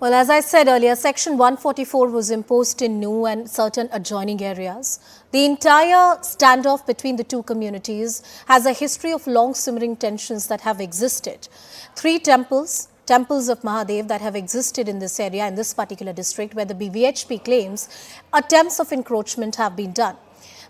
Well, as I said earlier, Section 144 was imposed in New and certain adjoining areas. The entire standoff between the two communities has a history of long simmering tensions that have existed. Three temples of Mahadev that have existed in this area, in this particular district, where the VHP claims attempts of encroachment have been done.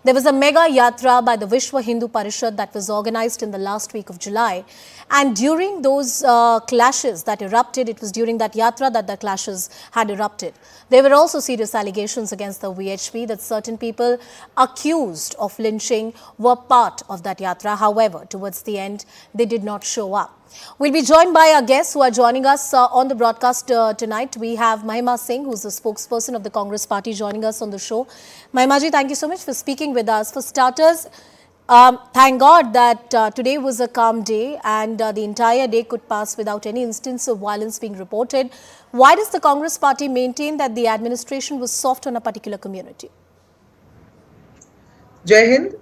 There was a mega yatra by the Vishwa Hindu Parishad that was organized in the last week of July. And during those clashes that erupted, it was during that yatra that the clashes had erupted. There were also serious allegations against the VHP that certain people accused of lynching were part of that yatra. However, towards the end, they did not show up. We'll be joined by our guests who are joining us on the broadcast tonight. We have Mahima Singh, who's the spokesperson of the Congress party, joining us on the show. Mahima ji, thank you so much for speaking with us. For starters, thank God that today was a calm day and the entire day could pass without any instance of violence being reported. Why does the Congress party maintain that the administration was soft on a particular community? Jai Hind.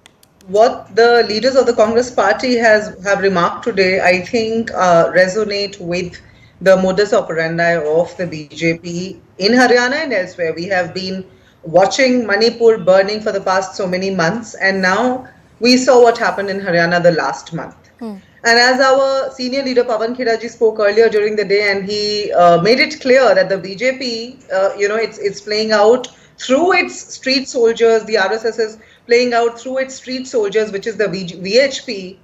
What the leaders of the Congress party have remarked today, I think, resonate with the modus operandi of the BJP in Haryana and elsewhere. We have been watching Manipur burning for the past so many months, and now we saw what happened in Haryana the last month. And as our senior leader Pawan Khiraji spoke earlier during the day, and he made it clear that the BJP, it's playing out through its street soldiers. The RSS is playing out through its street soldiers, which is the VHP.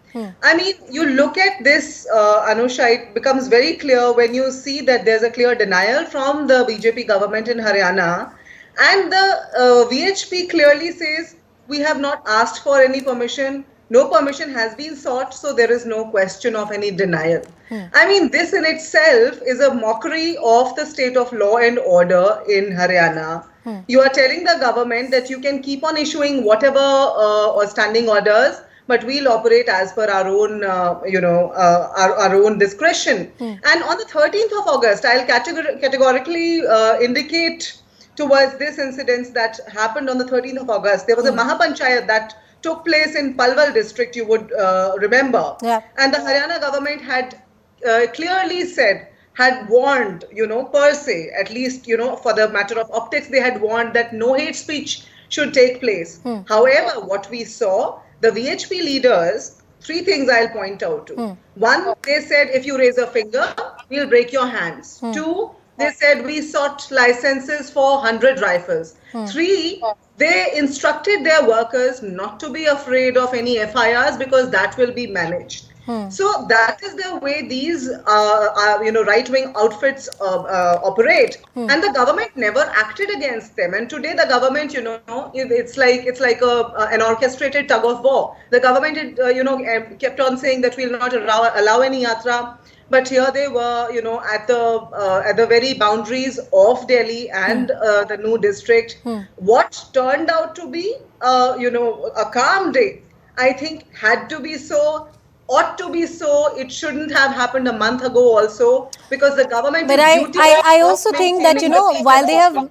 I mean, you look at this, Anusha, it becomes very clear when you see that there's a clear denial from the BJP government in Haryana, and the VHP clearly says, we have not asked for any permission. No permission has been sought, so there is no question of any denial. I mean, this in itself is a mockery of the state of law and order in Haryana. You are telling the government that you can keep on issuing whatever standing orders, but we'll operate as per our own, our own discretion. And on the 13th of August, I'll categorically indicate towards this incident that happened on the 13th of August. There was a Mahapanchayat that took place in Palwal district, you would remember. Yeah. And the Haryana government had clearly said, had warned, per se, at least, for the matter of optics, they had warned that no hate speech should take place. However, what we saw, the VHP leaders, three things I'll point out to. One, they said, if you raise a finger, we'll break your hands. Two, they said we sought licenses for 100 rifles. Three, they instructed their workers not to be afraid of any FIRs because that will be managed. So that is the way these right-wing outfits operate, and the government never acted against them. And today the government, it's like an orchestrated tug of war. The government, kept on saying that we'll not allow any yatra. But here they were, at the very boundaries of Delhi and the new district. What turned out to be, a calm day, I think had to be so, ought to be so. It shouldn't have happened a month ago also, because the government. But I also think that, while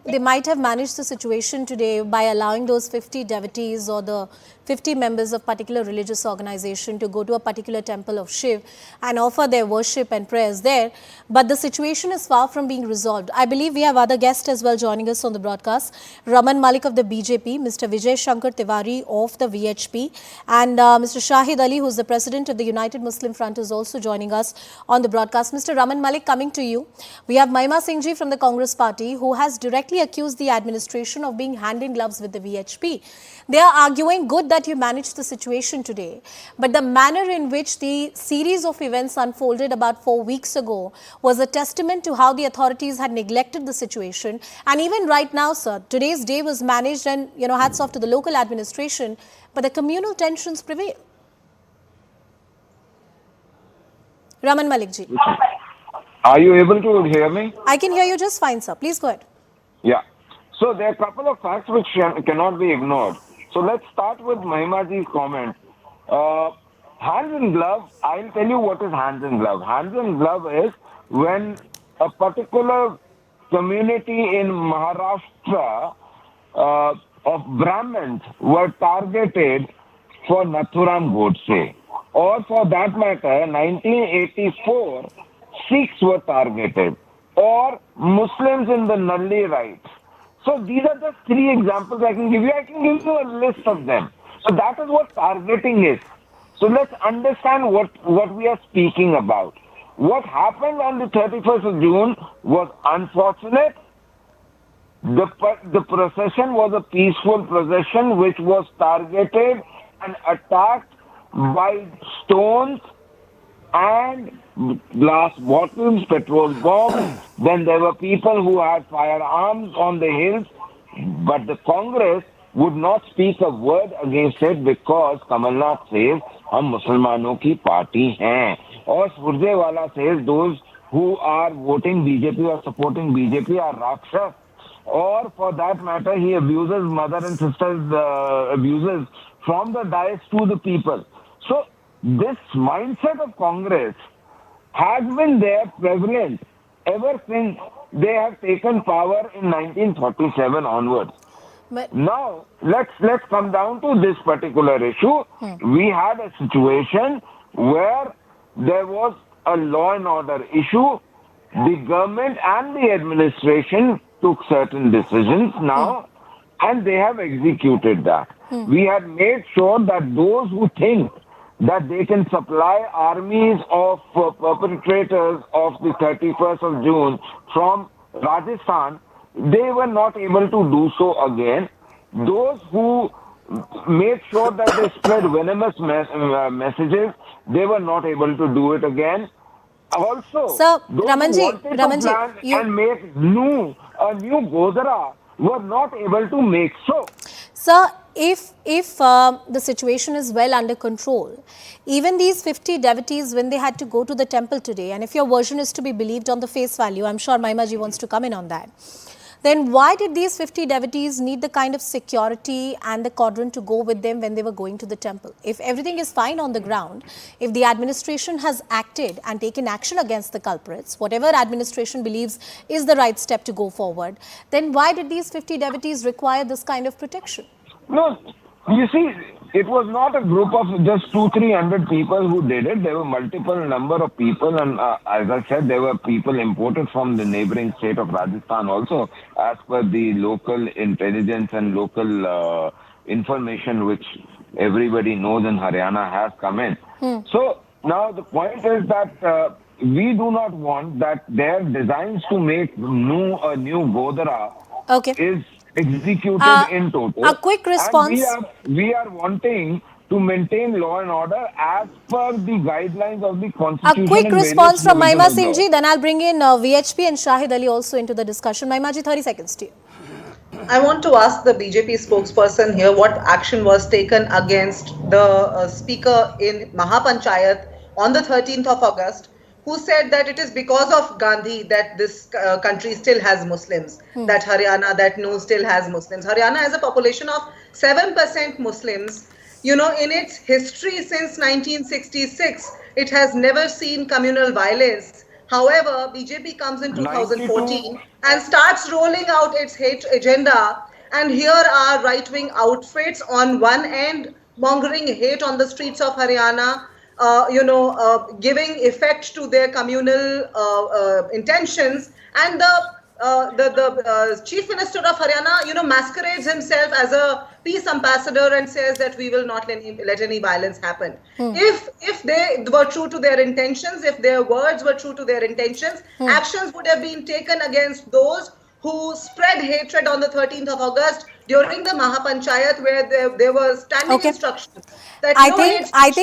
they might have managed the situation today by allowing those 50 devotees or the 50 members of particular religious organization to go to a particular temple of Shiv and offer their worship and prayers there. But the situation is far from being resolved. I believe we have other guests as well joining us on the broadcast. Raman Malik of the BJP, Mr. Vijay Shankar Tiwari of the VHP, and Mr. Shahid Ali, who is the president of the United Muslim Front, is also joining us on the broadcast. Mr. Raman Malik, coming to you. We have Mahima Singh ji from the Congress party, who has directly accused the administration of being hand in gloves with the VHP. They are arguing, good that you managed the situation today, but the manner in which the series of events unfolded about 4 weeks ago was a testament to how the authorities had neglected the situation. And even right now, sir, today's day was managed, and hats off to the local administration, but the communal tensions prevail. Raman Malik ji. Are you able to hear me? I can hear you just fine, sir. Please go ahead. Yeah. So there are a couple of facts which cannot be ignored. So let's start with Mahima ji's comment. Hands in glove, I'll tell you what is hands in glove. Hands in glove is when a particular community in Maharashtra of Brahmins were targeted for Nathuram Godse. Or for that matter, 1984, Sikhs were targeted. or Muslims in the Nalli rights. So these are just three examples I can give you. I can give you a list of them. So that is what targeting is. So let's understand what we are speaking about. What happened on the 31st of June was unfortunate. The procession was a peaceful procession which was targeted and attacked by stones and glass bottles, petrol bombs. Then there were people who had firearms on the hills, but the Congress would not speak a word against it because Kamalnath says, "हम मुसलमानों की party हैं," और Surjewala says those who are voting BJP or supporting BJP are Rakshas. Or for that matter, he abuses mother and sisters, abuses from the dais to the people. So this mindset of Congress has been there prevalent ever since they have taken power in 1947 onwards. But Now let's come down to this particular issue. We had a situation where there was a law and order issue. The government and the administration took certain decisions now, and they have executed that. We had made sure that those who think that they can supply armies of perpetrators of the 31st of June from Rajasthan, they were not able to do so again. Those who made sure that they spread venomous messages, they were not able to do it again. Also, Sir, those Ramanji, who wanted to plan and make a new Godara were not able to make so. Sir, if the situation is well under control, even these 50 devotees, when they had to go to the temple today, and if your version is to be believed on the face value, I'm sure Mahima ji wants to come in on that, then why did these 50 devotees need the kind of security and the cordon to go with them when they were going to the temple? If everything is fine on the ground, if the administration has acted and taken action against the culprits, whatever administration believes is the right step to go forward, then why did these 50 devotees require this kind of protection? No, you see, it was not a group of just 200-300 people who did it. There were multiple number of people, and as I said, there were people imported from the neighboring state of Rajasthan also, as per the local intelligence and local information which everybody knows in Haryana has come in. So now the point is that we do not want that their designs to make a new Godara is executed in total. A quick response. And we are wanting to maintain law and order as per the guidelines of the Constitution. A quick and response various from Mahima provisions of Singh law. ji, then I'll bring in VHP and Shahid Ali also into the discussion. Mahima ji, 30 seconds to you. I want to ask the BJP spokesperson here what action was taken against the speaker in Mahapanchayat on the 13th of August, who said that it is because of Gandhi that this country still has Muslims, that Haryana, that No still has Muslims. Haryana has a population of 7% Muslims. You know, in its history since 1966, it has never seen communal violence. However, BJP comes in 2014 and starts rolling out its hate agenda. And here are right-wing outfits on one end, mongering hate on the streets of Haryana, giving effect to their communal intentions, and the chief minister of Haryana, masquerades himself as a peace ambassador and says that we will not let any violence happen. If they were true to their intentions, if their words were true to their intentions, actions would have been taken against those who spread hatred on the 13th of August during the Mahapanchayat, where there was standing instructions that I think